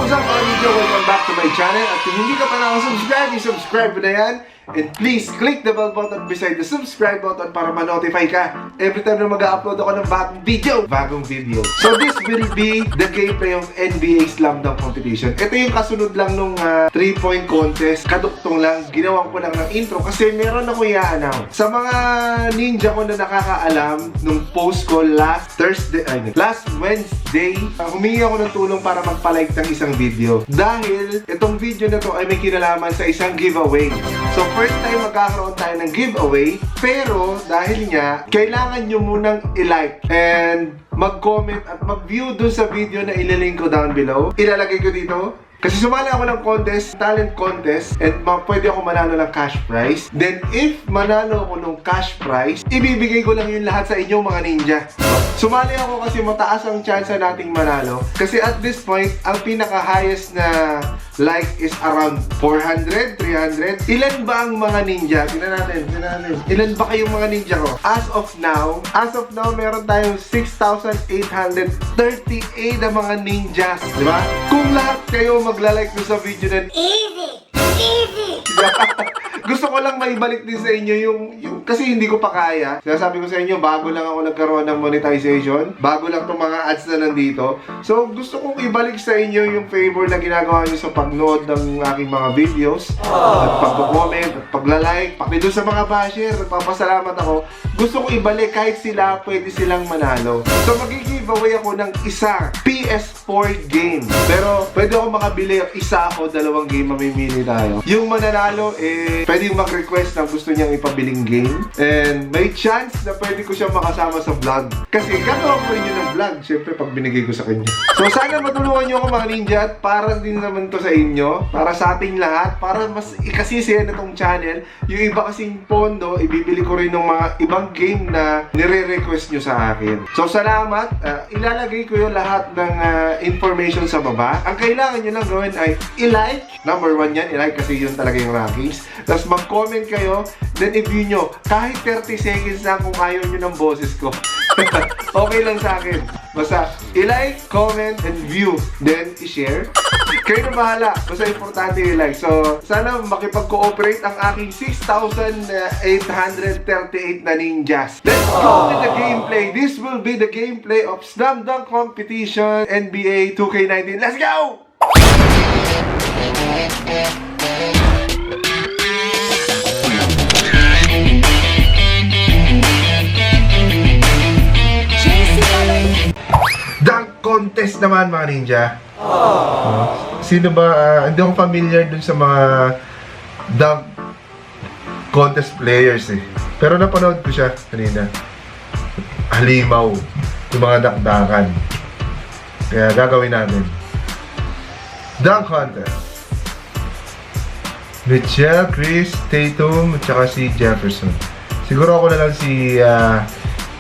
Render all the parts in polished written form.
what's up mga ninja? Welcome back to my channel. At kung hindi ka pa nakasubscribe, i-subscribe mo na yan. And please, click the bell button beside the subscribe button para ma-notify ka every time na mag-upload ako ng bagong video. So this will be the gameplay of NBA Slam Dunk Competition. Ito yung kasunod lang nung 3-point contest. Kaduktong lang, ginawan ko lang ng intro kasi meron ako i-announce. Sa mga ninja ko na nakakaalam, nung post ko last Wednesday, humingi ako ng tulong para magpalike ng isang video. Dahil itong video na to ay may kinalaman sa isang giveaway. So first time magkakaroon tayo ng giveaway, pero dahil nga, kailangan nyo munang i-like and mag-comment at mag-view dun sa video na ililink ko down below. Ilalagay ko dito. Kasi sumali ako ng contest, talent contest, and pwede ako manalo ng cash prize. Then, if manalo ako ng cash prize, ibibigay ko lang yung lahat sa inyong mga ninja. Sumali ako kasi mataas ang chance nating manalo. Kasi at this point, ang pinaka-highest na like is around 400, 300. Ilan ba ang mga ninja? Tingnan natin. Ilan ba kayong mga ninja ko? As of now, meron tayong 6,838 na mga ninjas. Diba? Kung lahat kayo magla-like sa video na easy! Gusto ko lang maibalik din sa inyo yung kasi hindi ko pa kaya. Sinasabi ko sa inyo, bago lang ako nagkaroon ng monetization. Bago lang itong mga ads na nandito. So, gusto kong ibalik sa inyo yung favor na ginagawa nyo sa pagnood ng aking mga videos. At pag-comment, at pagla-like. Pati doon sa mga basher, nagpapasalamat ako. Gusto kong ibalik kahit sila, pwede silang manalo. So, mag-giveaway ako ng isa PS4 game. Pero, pwede ako makabili isa o dalawang game, mamimili tayo. Yung mananalo, pwede mag-request na gusto niyang ipabiling game. And may chance na pwede ko siyang makasama sa vlog. Kasi gagawa ko rin yun ng vlog, syempre pag binigay ko sa kanya. So sana matulungan niyo ako mga ninja at para din naman to sa inyo, para sa ating lahat, para mas ikasisiyan na tong channel. Yung iba kasing pondo, ibibili ko rin ng mga ibang game na nire-request nyo sa akin. So salamat, ilalagay ko yung lahat ng information sa baba. Ang kailangan nyo lang gawin ay i-like. Number 1 yan, i-like kasi yun talaga yung rankings. Tapos mag-comment kayo, then i-view nyo. Kahit 30 seconds lang kung ayaw nyo ng boses ko. Okay lang sa akin. Basta i-like, comment, and view. Then i-share. Kayo na bahala. Basta importante i-like. So, sana makipag-cooperate ang aking 6,838 na ninjas. Let's go with the gameplay. This will be the gameplay of Slam Dunk Competition NBA 2K19. Let's go! Dunk contest naman mga ninja. Sino ba? Hindi ako familiar dun sa mga dunk contest players Pero napanood ko siya kanina. Halimaw. Yung mga dakdakan. Kaya gagawin natin. Dunk contest. Mitchell, Chris, Tatum, at saka si Jefferson. Siguro ako na lang si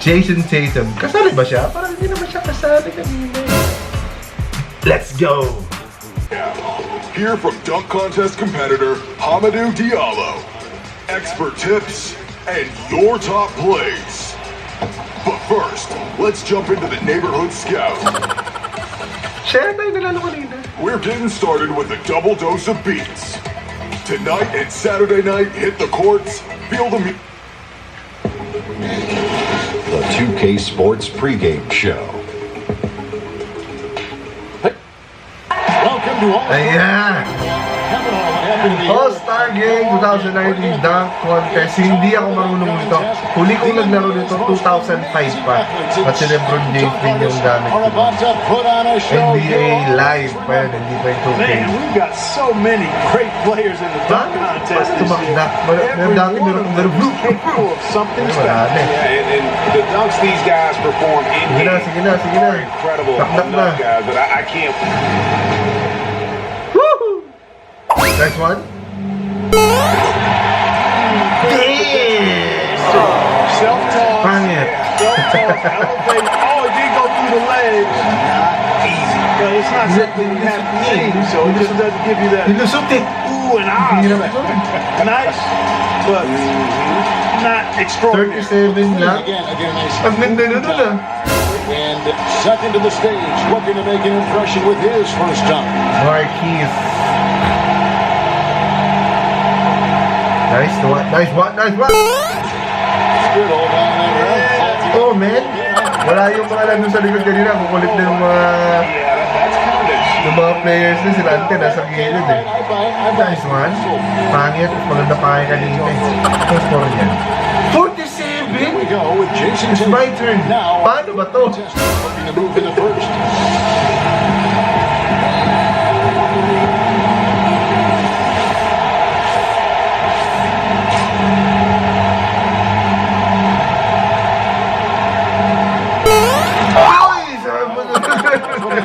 Jason Tatum. Kasali ba siya? Parang hindi naman siya kasali kanina. Let's go! Here from dunk contest competitor Hamidou Diallo. Expert tips and your top plays. But first, let's jump into the neighborhood scout. Siya tayo nalalo kanina. We're getting started with a double dose of beats. Tonight and Saturday night, hit the courts, feel the The 2K Sports pregame show. Welcome to Ayan! All-Star Game 2019 Dunk Contest. Hindi ako marunong nito. Huli kong naglaro nito 2005 pa. At si LeBron James din yung gamit ko. NBA Live pa yun, hindi pa yung 2K. Man, we've got so many great players in the dunk contest this year. Every capable of something Wala special. na. Yeah, and the dunks these guys perform in game Sige na. are incredible Takdak na. enough, guys, but I can't. Woohoo! Next one. Self-toss. Pangit. Self-toss. Elevate. Oh, it did go through the legs. Easy. But it's not something you have to see, so it just doesn't give you that Nilusot ooh and ah. Nice, but not extraordinary. 37 lang. Ang ganda na nun And second to the stage, looking to make an impression with his first dunk. Marquise. Nice one, nice one, nice one! Good hold on there. Oh, man. Wala yung mga lang sa likod kanina. Kukulit na yung mga players na sila. Ante, nasa gilid eh. Nice one. Pangit. Maganda pa kayo kanina eh. Ang score niyan. 47? Here we go with Jason It's Tatum. my turn. Now, Paano ba to? looking to move in the first.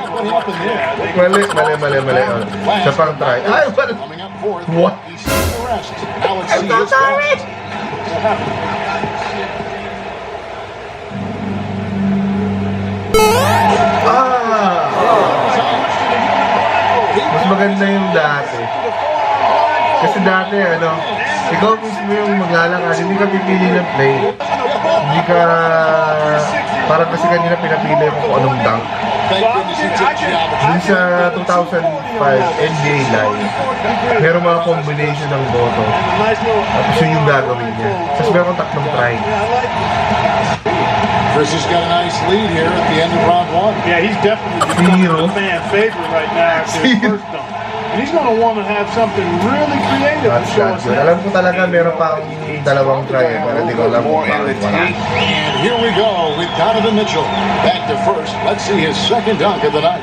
What happened there? Mali. Sa pang try. Ay, what? Coming up fourth. What? He's seen the rest. Now let's see I'm so his sorry. best. Mas maganda yung dati. Kasi dati, ikaw mismo yung maglalakad, hindi ka pipili ng play. Hindi ka, parang kasi kanina pinapili mo kung anong dunk. Dun sa 2005 NBA Live, meron mga combination ng boto. Tapos yun yung gagawin niya. Tapos meron tatlong try. Chris has got a nice lead here at the end of round one. Yeah, he's definitely becoming Zero. a fan favorite right now after his Zero. first dunk. And he's going to want to have something really creative to That's show not us good. that. Alam ko talaga meron pa akong dalawang try, pero hindi ko alam kung bakit wala. And here we go with Donovan Mitchell. Back to first. Let's see his second dunk of the night.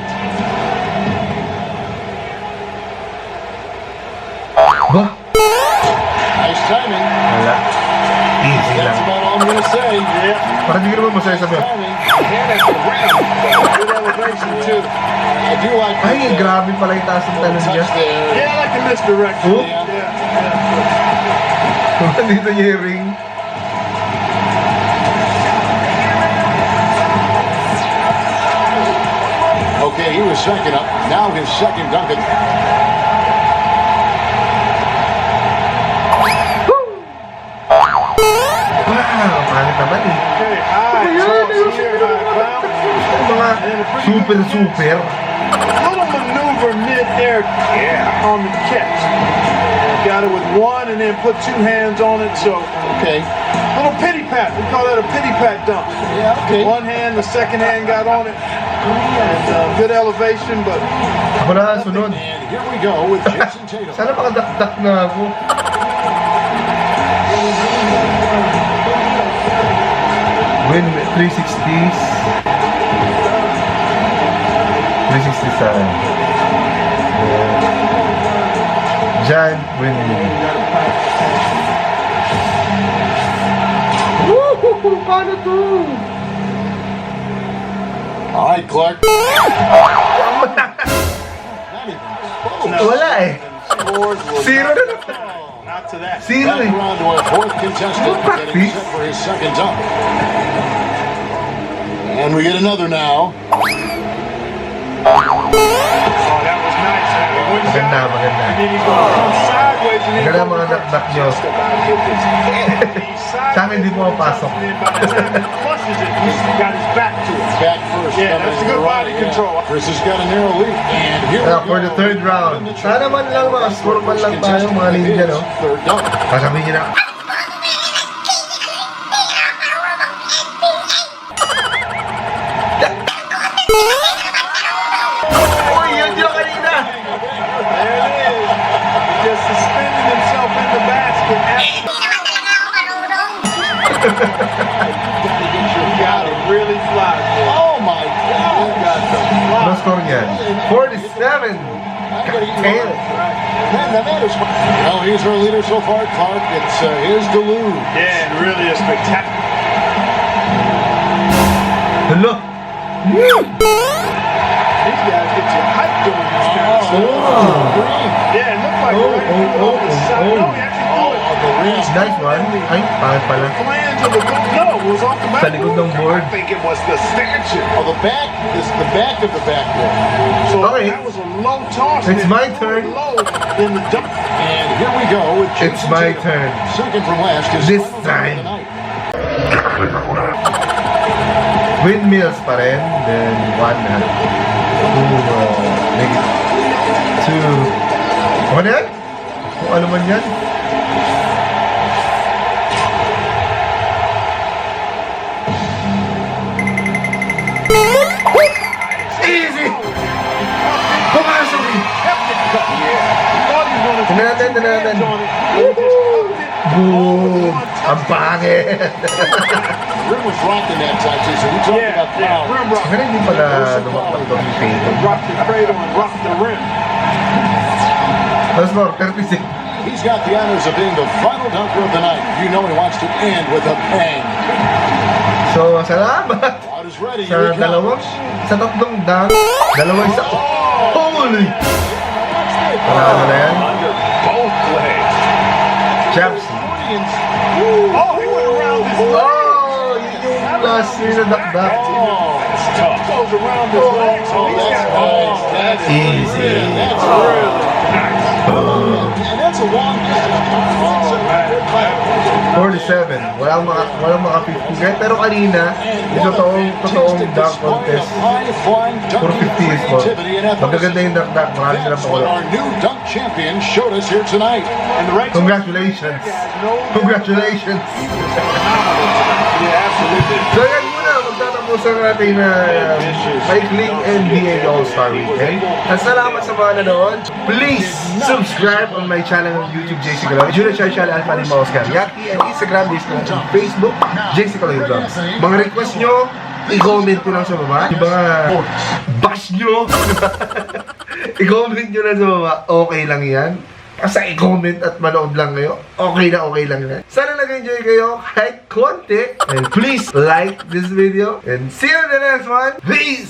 Ba? Nice timing. Wala. Easy That's lang. about all I'm going to say. Yeah, Parang hindi ko naman masaya sabi. Timing. And at the rim. Good elevation, too. I do like Ay, grabe pala yung taas ng talon niya. touch there. yeah, I like the misdirection. Oh. Yeah. Dito niya yung ring. Okay, he was second up. Now his second dunk. Wow, pangit naman eh. Okay, high toss here, high bounce. Yung mga super. Little maneuver mid-air on the catch. Got it with one and then put two hands on it, so Okay. little pity pat. We call that a pity pat dunk. Yeah, okay. One hand, the second hand got on it. And good elevation, but Ako na sunod. And here we go with Jason Tatum. Sana makadakdak na ako. Win 360s. 360 sa akin. Giant win. Woohoo! Paano to? All right, Clark. Wala eh. scores will Zero na lang. not to that. Zero Back eh. around to our fourth contestant, getting set for his second dunk. And we get another now. Oh, that was nice. He went Maganda, side, maganda. and then he's going to come sideways and then Maganda go mga knock-knock nyo. just about get his head. He's Sa akin, di mo mapasok. And then by the time he flushes it, he's got his back to it. Back first. Yeah, coming that's to good the right, body control. Chris has got a narrow lead. And here Kaya we for go. the third round. Sana man lang mga score man lang tayo mga ninja, no? Third dunk. Sasabihin niyo na, uy, yun yung kanina! There it is. He just suspended himself in the basket. He got it really fly. Oh my God. Ano score niyan? 47! Kakel! Well, he's our leader so far, Clark. It's his to lose. Yeah, and really a spectacular. Hello! These guys get you hyped doing this kind of stuff. Yeah, it looked like right over the side. No, he actually threw it. Nice one. Ay, pangit pala. Flange of the goal. No, it was off the Sa back. likod ng board. I think it was the stanchion. Oh, the back is the back of the backboard. So Okay. that was a low toss. It's and my it turn. Low in the dunk. And here we go with Jason It's my Tatum. turn. Second from last is This final dunk of the time. night. Windmills pa rin. Then 1 hat. 2. Okay na yan? Kung ano man yan. Easy! Pumasok! Tingnan natin. Boom! Ang pangit! Rim was rocking that time, too, so we talked about foul. Rim rock. Pero hindi pala lumakpak doon yung paint. Rock the cradle and rock the rim. That's more 36. He's got the honors of being the final dunker of the night. You know he wants to end with a bang. So, salamat! Crowd is ready. Sa Here he comes. tatlong dunk, dalawang isa. Holy! Panalo na yan. Under both legs. Chaps. Oh, he went around his leg. Oh! Yun yung last year na dakdak. That's tough. Goes around his legs. Oh, that's nice. That's Easy. That's Really nice. And that's a long distance. 47. Walang maka 50 guys. Pero kanina, yung totoong dunk contest, puro 50 is po. Magaganda yung dakdak. Marami silang That's what pakulo. our new dunk champion showed us here tonight. And the right Congratulations! Congratulations! Yeah, absolutely. So yan muna, magtatapusan natin na Cycling NBA All-Star Weekend. At salamat sa mga nanood. Please subscribe on my channel on YouTube, JC Caloy. Junior Channel Alpha ni Maos Kariaki. And Instagram, and Facebook, JC Caloy Vlogs. Mga request nyo, i-comment nyo lang sa baba. Yung mga bash nyo, i-comment nyo lang sa baba. Okay lang yan. Basta i-comment at manood lang kayo. Okay lang yan. Sana nag-enjoy kayo kahit konti. And please like this video. And see you in the next one. Peace!